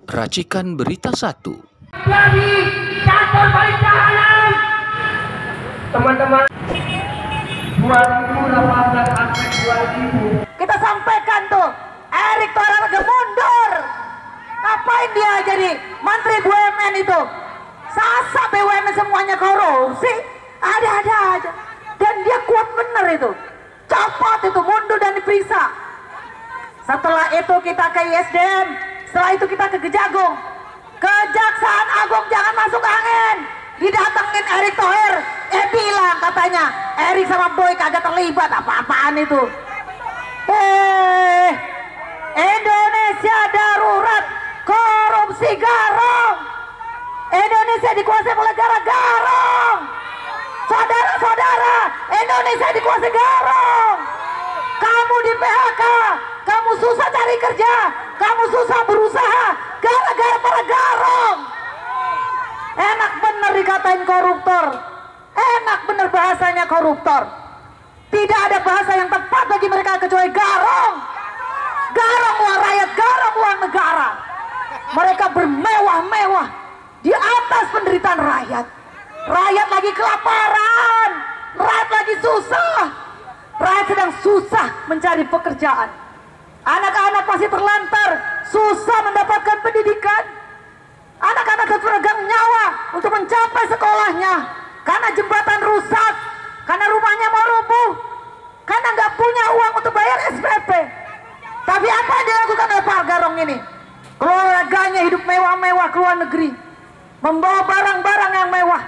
Racikan Berita 1. Jadi kantor paling jahanam. Teman-teman, 2018 sampai 2000. Kita sampaikan tuh, Erick Thohir mundur. Ngapain dia jadi Menteri BUMN itu? Sasa BUMN semuanya korupsi, ada-ada aja. Dan dia kuat bener itu. Copot itu, mundur dan diperiksa. Setelah itu kita ke ISDM, setelah itu kita ke Kejagung. Kejaksaan Agung jangan masuk angin. Didatengin Erick Thohir, bilang katanya Erick sama Boy kagak terlibat apa-apaan itu. Indonesia darurat, korupsi garong. Indonesia dikuasai oleh garong. Saudara-saudara, Indonesia dikuasai garong. Kamu di PHK, kamu susah cari kerja, kamu susah berusaha, gara-gara para garong. Enak bener dikatain koruptor, enak bener bahasanya koruptor. Tidak ada bahasa yang tepat bagi mereka kecuali garong. Garong uang rakyat, garong uang negara. Mereka bermewah-mewah di atas penderitaan rakyat. Rakyat lagi kelaparan, rakyat lagi susah. Rakyat sedang susah mencari pekerjaan. Anak-anak masih terlantar, susah mendapatkan pendidikan. Anak-anak harus meregang nyawa untuk mencapai sekolahnya. Karena jembatan rusak, karena rumahnya mau rubuh, karena nggak punya uang untuk bayar SPP. Tapi apa yang dilakukan oleh Pak Garong ini? Keluarganya hidup mewah-mewah ke luar negeri, membawa barang-barang yang mewah.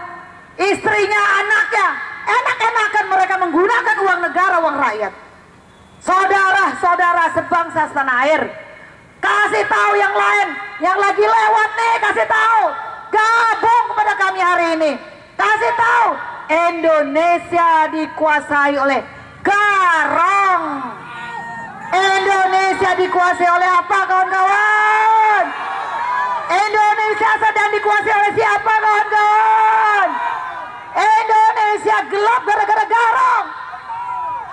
Istrinya, anaknya, enak-enakan mereka menggunakan uang negara, uang rakyat. Saudara-saudara sebangsa setanah air, kasih tahu yang lain, yang lagi lewat nih, kasih tahu. Gabung kepada kami hari ini. Kasih tahu, Indonesia dikuasai oleh garong. Indonesia dikuasai oleh apa, kawan-kawan? Indonesia sedang dikuasai oleh siapa, kawan-kawan? Indonesia gelap gara-gara garong.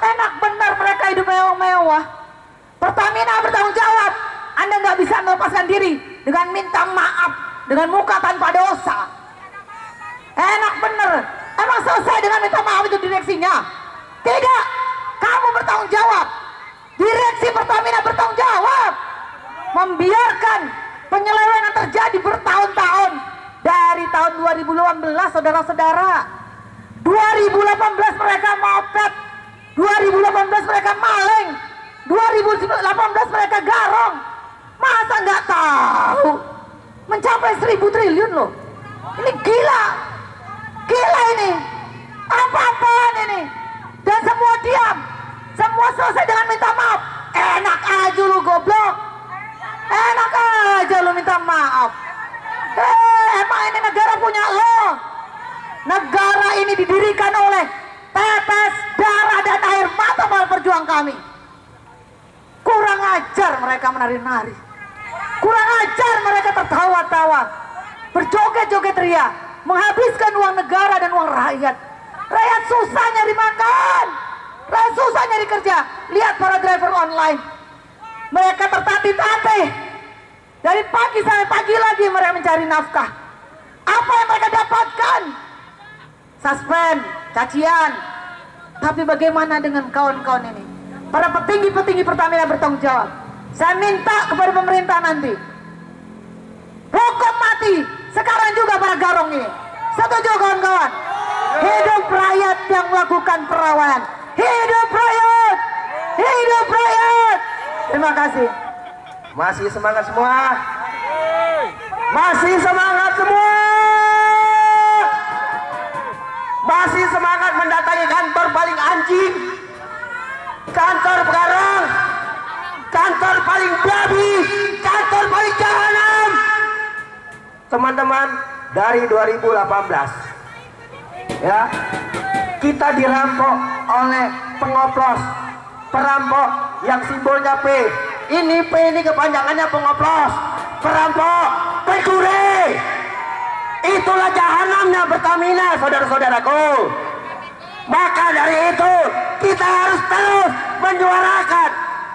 Enak benar mereka hidup mewah-mewah. Pertamina bertanggung jawab. Anda nggak bisa melepaskan diri dengan minta maaf, dengan muka tanpa dosa. Enak bener. Emang selesai dengan minta maaf itu direksinya? Tidak. Kamu bertanggung jawab. Direksi Pertamina bertanggung jawab. Membiarkan penyelewengan terjadi bertahun-tahun. Dari tahun 2018, saudara-saudara. 2018 mereka moped. 2018 mereka maling. 2018 mereka garong. Masa nggak tahu? Mencapai 1.000 triliun loh. Ini gila. Gila ini. Apa-apaan ini? Dan semua diam. Semua selesai dengan minta maaf. Enak aja lu goblok. Enak aja lu minta maaf. Emang ini negara punya lo? Negara ini didirikan oleh tetes darah dan air mata para perjuang kami. Kurang ajar mereka menari-nari. Kurang ajar mereka tertawa-tawa, berjoget-joget ria, menghabiskan uang negara dan uang rakyat. Rakyat susah nyari makan, rakyat susah nyari kerja. Lihat para driver online, mereka tertatih-tatih. Dari pagi sampai pagi lagi mereka mencari nafkah. Apa yang mereka dapatkan? Suspend, cacian. Tapi bagaimana dengan kawan-kawan ini? Para petinggi-petinggi Pertamina bertanggung jawab. Saya minta kepada pemerintah nanti, hukum mati sekarang juga para garong ini. Setuju kawan-kawan? Hidup rakyat yang melakukan perlawanan. Hidup rakyat! Hidup rakyat! Terima kasih. Masih semangat semua? Masih semangat semua? Masih semangat mendatangi kantor paling anjing? Kantor garong? Kantor paling babi? Kantor paling jahanam? Teman-teman, dari 2018 ya, kita dirampok oleh pengoplos, perampok yang simbolnya P. Ini P ini kepanjangannya pengoplos, perampok, pencuri. Itulah jahanamnya Pertamina, saudara-saudaraku. Maka dari itu kita harus terus menyuarakan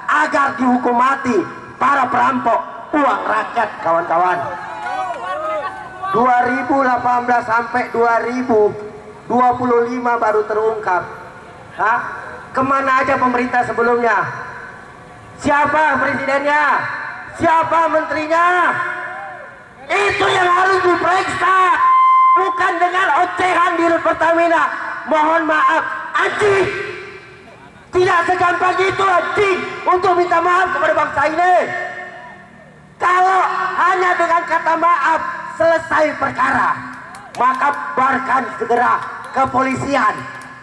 agar dihukum mati para perampok, uang rakyat kawan-kawan. 2018 sampai 2025 baru terungkap. Hah? Kemana aja pemerintah sebelumnya? Siapa presidennya? Siapa menterinya? Itu yang harus diperiksa, bukan dengan ocehan di Dirut Pertamina. Mohon maaf, anjing. Tidak segampang itu anjing untuk minta maaf kepada bangsa ini. Kalau hanya dengan kata maaf selesai perkara, maka bubarkan segera kepolisian,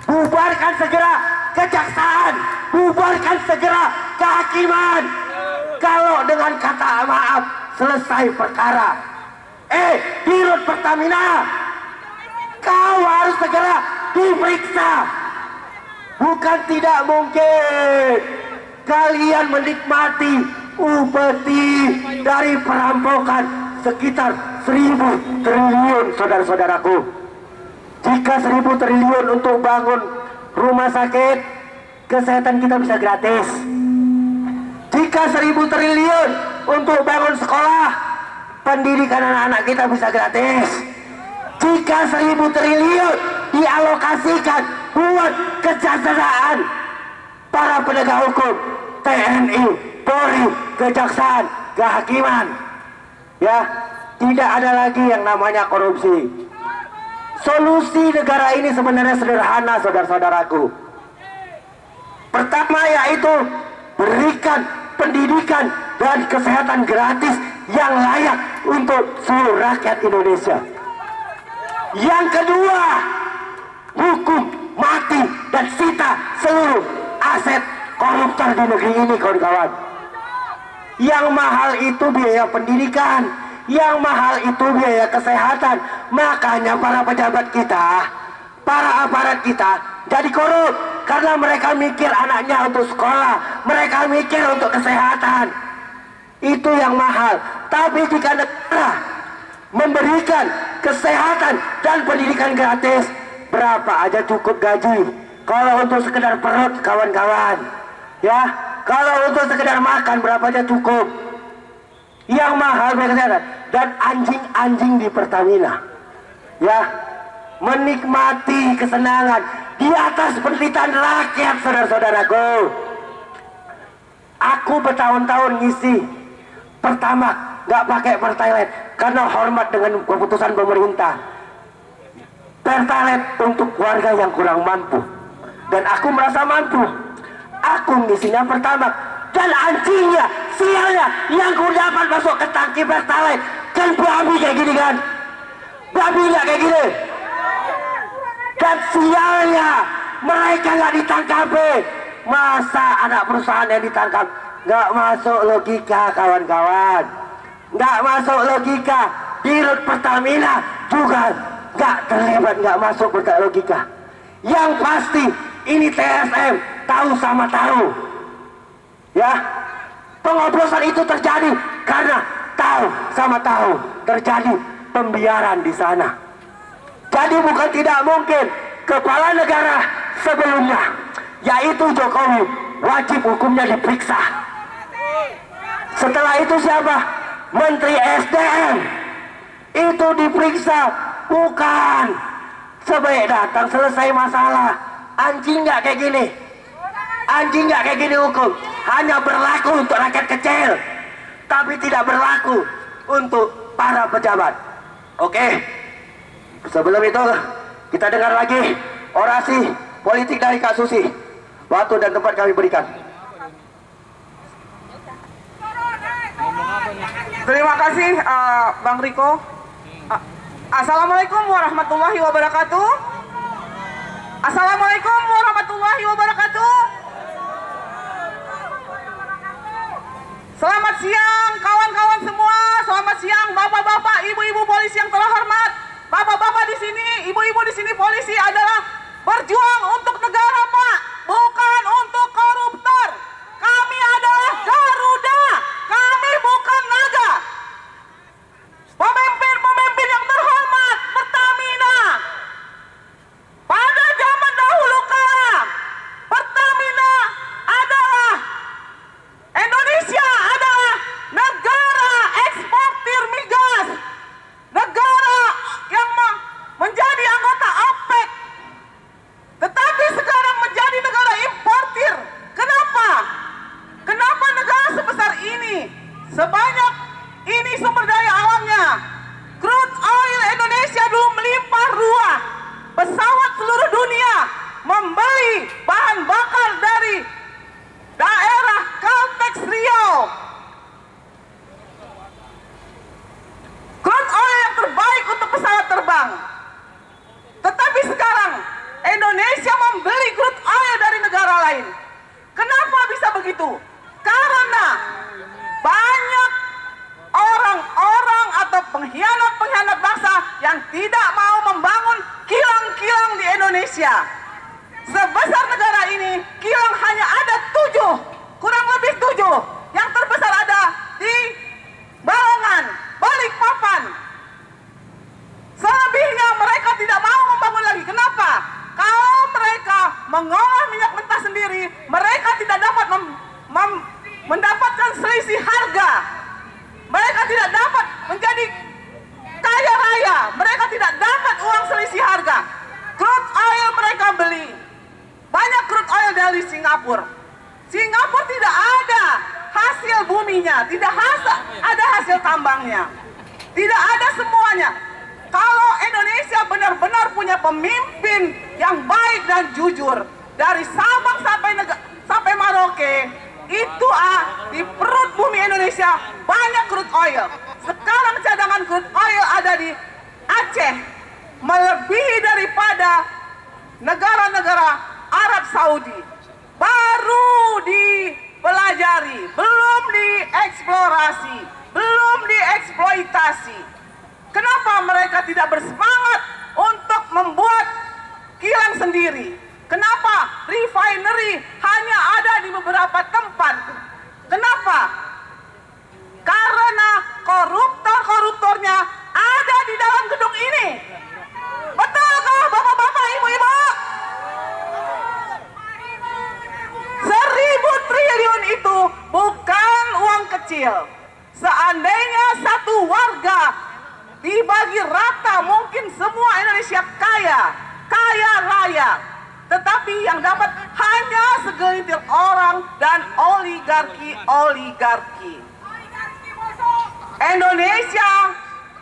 bubarkan segera kejaksaan, bubarkan segera kehakiman. Kalau dengan kata maaf selesai perkara, Dirut Pertamina, kau harus segera diperiksa. Bukan tidak mungkin kalian menikmati upeti dari perampokan sekitar 1.000 triliun, saudara-saudaraku. Jika 1.000 triliun untuk bangun rumah sakit, kesehatan kita bisa gratis. Jika 1.000 triliun untuk bangun sekolah, pendidikan anak-anak kita bisa gratis. Jika 1.000 triliun dialokasikan buat kesejahteraan para penegak hukum, TNI, Polri, kejaksaan, kehakiman, ya, tidak ada lagi yang namanya korupsi. Solusi negara ini sebenarnya sederhana, saudara-saudaraku. Pertama yaitu berikan pendidikan dan kesehatan gratis yang layak untuk seluruh rakyat Indonesia. Yang kedua, hukum mati dan sita seluruh aset koruptor di negeri ini, kawan-kawan. Yang mahal itu biaya pendidikan, yang mahal itu biaya kesehatan. Makanya para pejabat kita, para aparat kita jadi korup karena mereka mikir anaknya untuk sekolah, mereka mikir untuk kesehatan. Itu yang mahal. Tapi jika negara memberikan kesehatan dan pendidikan gratis, berapa aja cukup gaji. Kalau untuk sekedar perut, kawan-kawan, ya, kalau untuk sekedar makan berapa aja cukup. Yang mahal kesehatan. Dan anjing-anjing di Pertamina, ya, menikmati kesenangan di atas penderitaan rakyat, saudara-saudaraku. Aku bertahun-tahun ngisi Pertamax, nggak pakai Pertalite karena hormat dengan keputusan pemerintah. Pertalite untuk warga yang kurang mampu, dan aku merasa mampu. Aku ngisinya Pertamax, dan anjingnya, sialnya, yang ku dapat masuk ke tangki Pertalite kan babi kayak gini kan, babi nggak kayak gini. Dan sialnya mereka nggak ditangkap. Masa anak perusahaan yang ditangkap? Nggak masuk logika, kawan-kawan. Nggak masuk logika. Dirut Pertamina juga nggak terlibat, nggak masuk logika. Yang pasti ini TSM tahu sama tahu, ya. Pengoplosan itu terjadi karena tahu sama tahu terjadi pembiaran di sana. Jadi bukan tidak mungkin kepala negara sebelumnya, yaitu Jokowi, wajib hukumnya diperiksa. Setelah itu siapa? Menteri SDM itu diperiksa. Bukan sebaik datang selesai masalah. Anjing nggak kayak gini, anjing nggak kayak gini hukum. Hanya berlaku untuk rakyat kecil, tapi tidak berlaku untuk para pejabat. Oke, sebelum itu kita dengar lagi orasi politik dari Kak Susi. Waktu dan tempat kami berikan. Terima kasih Bang Riko. Assalamualaikum warahmatullahi wabarakatuh. Assalamualaikum warahmatullahi wabarakatuh. Selamat siang kawan-kawan semua. Selamat siang bapak-bapak, ibu-ibu polisi yang terhormat. Bapak-bapak di sini, ibu-ibu di sini, polisi adalah berjuang untuk negara, Pak, bukan untuk koruptor. Kami adalah Garuda, kami bukan naga. Pemimpin-pemimpin yang terhormat, Pertamina, pada zaman dahulu kala, Pertamina adalah, Indonesia adalah negara Singapura. Singapura tidak ada hasil buminya, tidak ada hasil tambangnya, tidak ada semuanya. Kalau Indonesia benar-benar punya pemimpin yang baik dan jujur, dari Sabang sampai Merauke, itu di perut bumi Indonesia banyak crude oil. Sekarang cadangan crude oil ada di Aceh, melebihi daripada negara-negara Arab Saudi. Baru dipelajari, belum dieksplorasi, belum dieksploitasi. Kenapa mereka tidak bersemangat untuk membuat kilang sendiri? Kenapa refinery hanya ada di beberapa tempat? Kenapa? Karena koruptor-koruptornya ada di dalam gedung ini. Betulkah bapak-bapak, ibu-ibu? 1.000 triliun itu bukan uang kecil. Seandainya satu warga dibagi rata, mungkin semua Indonesia kaya raya. Tetapi yang dapat hanya segelintir orang dan oligarki. Indonesia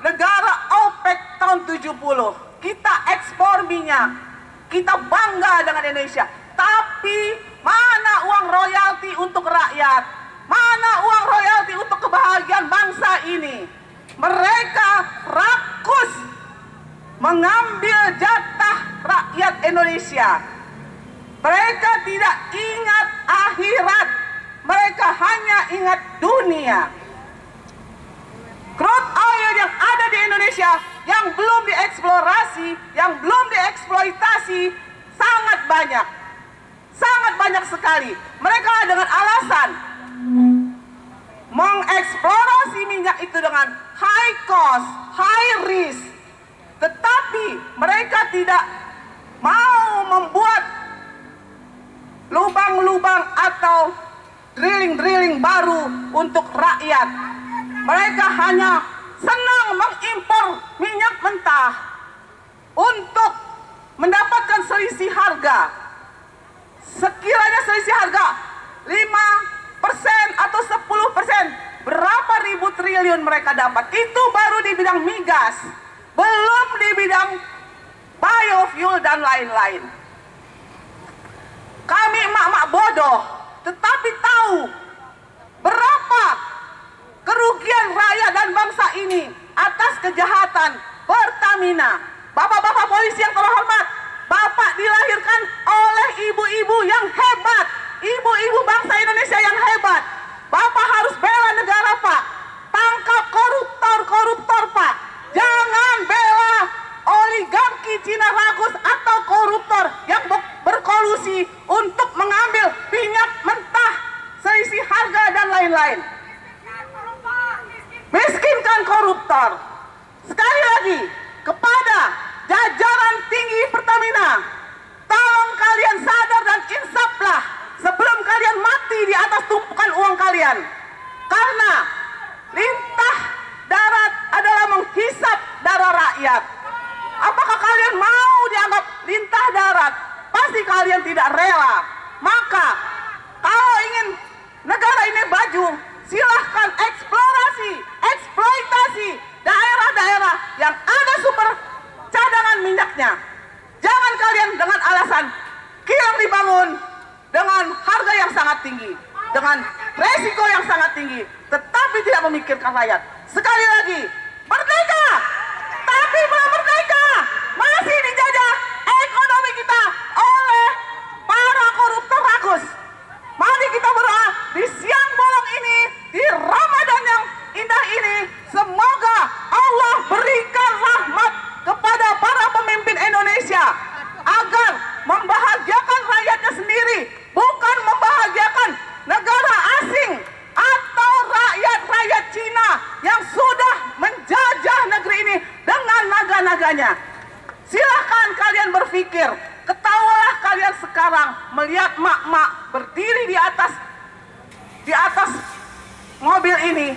negara OPEC tahun 70. Kita ekspor minyak. Kita bangga dengan Indonesia. Tapi mana uang royalti untuk rakyat? Mana uang royalti untuk kebahagiaan bangsa ini? Mereka rakus mengambil jatah rakyat Indonesia. Mereka tidak ingat akhirat. Mereka hanya ingat dunia. Crude oil yang ada di Indonesia yang belum dieksplorasi, yang belum dieksploitasi sangat banyak. Sangat banyak sekali. Mereka dengan alasan mengeksplorasi minyak itu dengan high cost, high risk. Tetapi mereka tidak mau membuat lubang-lubang atau drilling-drilling baru untuk rakyat. Mereka hanya senang mengimpor minyak mentah untuk mendapatkan selisih harga. Sekiranya selisih harga 5% atau 10%, berapa ribu triliun mereka dapat? Itu baru di bidang migas, belum di bidang biofuel dan lain-lain. Kami emak-emak bodoh, tetapi tahu berapa kerugian rakyat dan bangsa ini atas kejahatan Pertamina. Bapak-bapak polisi yang terhormat, Bapak dilahirkan oleh ibu-ibu yang hebat, ibu-ibu bangsa Indonesia yang hebat. Bapak harus bela negara, Pak. Tangkap koruptor-koruptor, Pak. Jangan bela oligarki Cina ragus atau koruptor yang berkolusi untuk mengambil minyak mentah, selisih harga dan lain-lain. Miskinkan koruptor. Sekali lagi, kepada jajaran tinggi Pertamina, tolong kalian sadar dan insaflah sebelum kalian mati di atas tumpukan uang kalian. Karena lintah darat adalah menghisap darah rakyat. Apakah kalian mau dianggap lintah darat? Pasti kalian tidak rela. Maka kalau ingin negara ini maju, silahkan eksplorasi, eksploitasi daerah-daerah yang ada sumber cadangan minyaknya. Jangan kalian dengan alasan kilang dibangun dengan harga yang sangat tinggi, dengan resiko yang sangat tinggi, tetapi tidak memikirkan rakyat. Sekali lagi, merdeka, tapi belum merdeka, masih dijajah ekonomi kita oleh para koruptor rakus. Mari kita berdoa di siang bolong ini, di Ramadan yang indah ini, semoga Allah berikan rahmat kepada para pemimpin Indonesia agar membahagiakan rakyatnya sendiri, bukan membahagiakan negara asing atau rakyat-rakyat Cina yang sudah menjajah negeri ini dengan naga-naganya. Silahkan kalian berpikir, ketawalah kalian sekarang melihat mak-mak berdiri di atas mobil ini.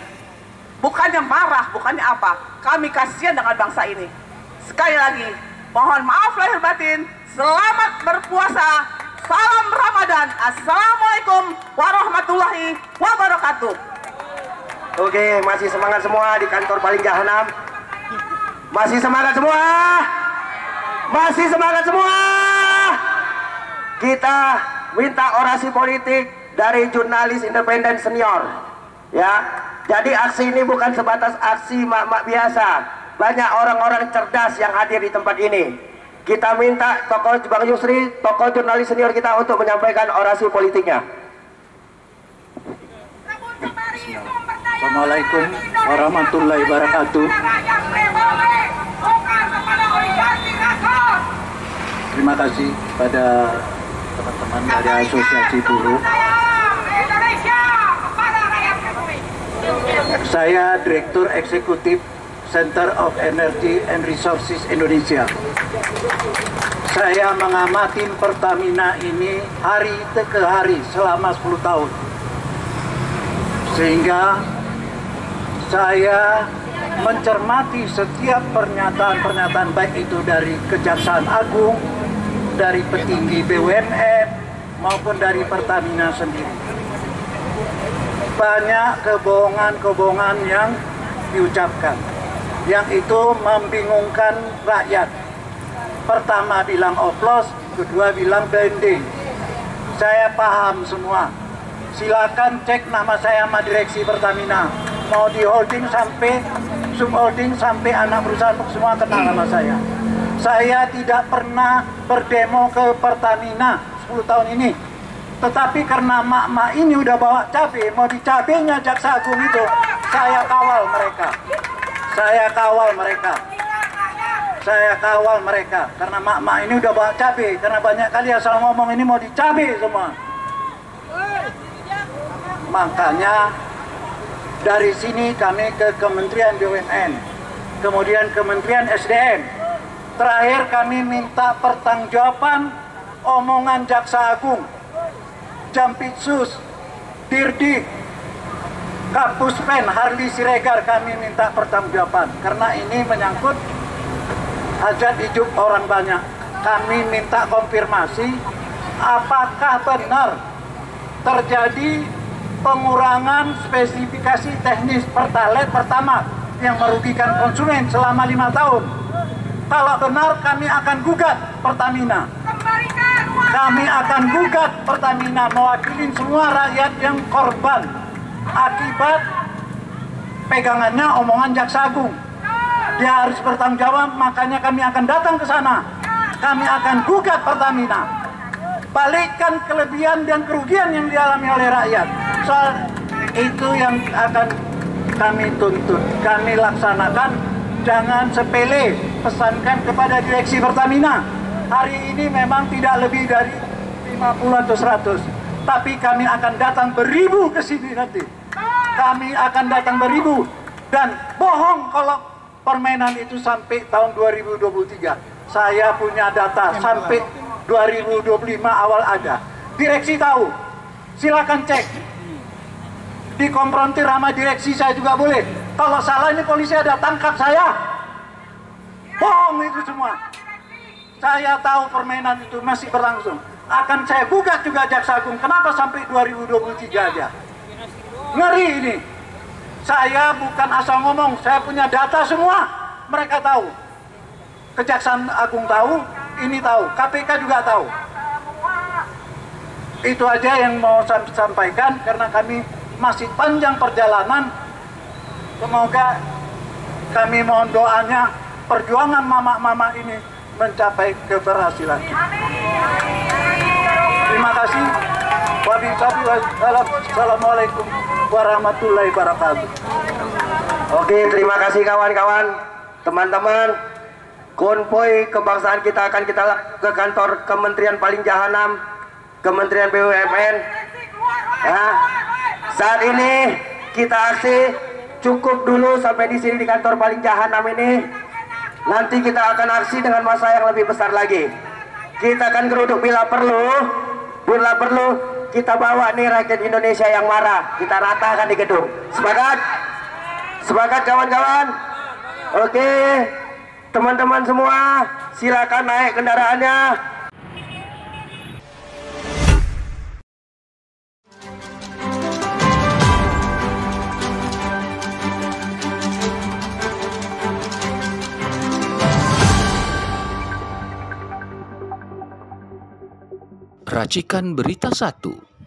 Bukannya marah, bukannya apa. Kami kasihan dengan bangsa ini. Sekali lagi, mohon maaf lahir batin. Selamat berpuasa. Salam Ramadan. Assalamualaikum warahmatullahi wabarakatuh. Oke, masih semangat semua di kantor paling jahanam. Masih semangat semua. Masih semangat semua. Kita minta orasi politik dari jurnalis independen senior. Ya, jadi aksi ini bukan sebatas aksi mak-mak biasa. Banyak orang-orang cerdas yang hadir di tempat ini. Kita minta tokoh Bang Yusri, tokoh jurnalis senior kita untuk menyampaikan orasi politiknya. Assalamualaikum warahmatullahi wabarakatuh. Terima kasih pada teman-teman dari Asosiasi Buruh. Saya Direktur Eksekutif Center of Energy and Resources Indonesia. Saya mengamati Pertamina ini hari ke hari selama 10 tahun. Sehingga saya mencermati setiap pernyataan-pernyataan baik itu dari Kejaksaan Agung, dari petinggi BUMN maupun dari Pertamina sendiri. Banyak kebohongan-kebohongan yang diucapkan, yang itu membingungkan rakyat. Pertama bilang oplos, kedua bilang blending. Saya paham semua. Silakan cek nama saya sama direksi Pertamina. Mau di holding sampai subholding sampai anak perusahaan semua kenal nama saya. Saya tidak pernah berdemo ke Pertamina 10 tahun ini. Tetapi karena mak-mak ini udah bawa cabai, mau dicabainya Jaksa Agung itu, saya kawal mereka. Saya kawal mereka. Saya kawal mereka. Karena mak-mak ini udah bawa cabai. Karena banyak kali asal ngomong ini mau dicabai semua. Makanya dari sini kami ke Kementerian BUMN, kemudian Kementerian SDM. Terakhir kami minta pertanggungjawaban omongan Jaksa Agung, Jampitsus, Dirdik, Kapuspen, Harli Siregar. Kami minta pertanggungjawaban karena ini menyangkut hajat hidup orang banyak. Kami minta konfirmasi apakah benar terjadi pengurangan spesifikasi teknis Pertalite Pertamax yang merugikan konsumen selama 5 tahun. Kalau benar, kami akan gugat Pertamina. Kami akan gugat Pertamina mewakili semua rakyat yang korban akibat pegangannya omongan Jaksa Agung. Dia harus bertanggung jawab, makanya kami akan datang ke sana. Kami akan gugat Pertamina. Balikkan kelebihan dan kerugian yang dialami oleh rakyat. Soal itu yang akan kami tuntut, kami laksanakan. Jangan sepele, pesankan kepada direksi Pertamina. Hari ini memang tidak lebih dari 50 atau 100. Tapi kami akan datang beribu ke sini nanti. Kami akan datang beribu. Dan bohong kalau permainan itu sampai tahun 2023. Saya punya data sampai 2025 awal ada. Direksi tahu. Silakan cek. Dikonfrontir sama direksi saya juga boleh. Kalau salah ini polisi ada, tangkap saya. Bohong itu semua. Saya tahu permainan itu masih berlangsung. Akan saya gugat juga Jaksa Agung. Kenapa sampai 2023 aja? Ngeri ini. Saya bukan asal ngomong. Saya punya data semua. Mereka tahu. Kejaksaan Agung tahu. Ini tahu. KPK juga tahu. Itu aja yang mau saya sampaikan. Karena kami masih panjang perjalanan. Semoga kami mohon doanya perjuangan mama-mama ini mencapai keberhasilan. Terima kasih. Wassalamualaikum warahmatullahi wabarakatuh. Oke, terima kasih kawan-kawan, teman-teman. Konvoy kebangsaan kita akan kita ke kantor Kementerian Paling Jahanam, Kementerian BUMN. Ya, saat ini kita aksi. Cukup dulu sampai di sini di kantor Paling Jahanam ini. Nanti kita akan aksi dengan masa yang lebih besar lagi. Kita akan geruduk bila perlu kita bawa nih rakyat Indonesia yang marah. Kita ratakan di gedung. Sepakat? Sepakat kawan-kawan? Oke, teman-teman semua, silakan naik kendaraannya. Racikan Berita 1.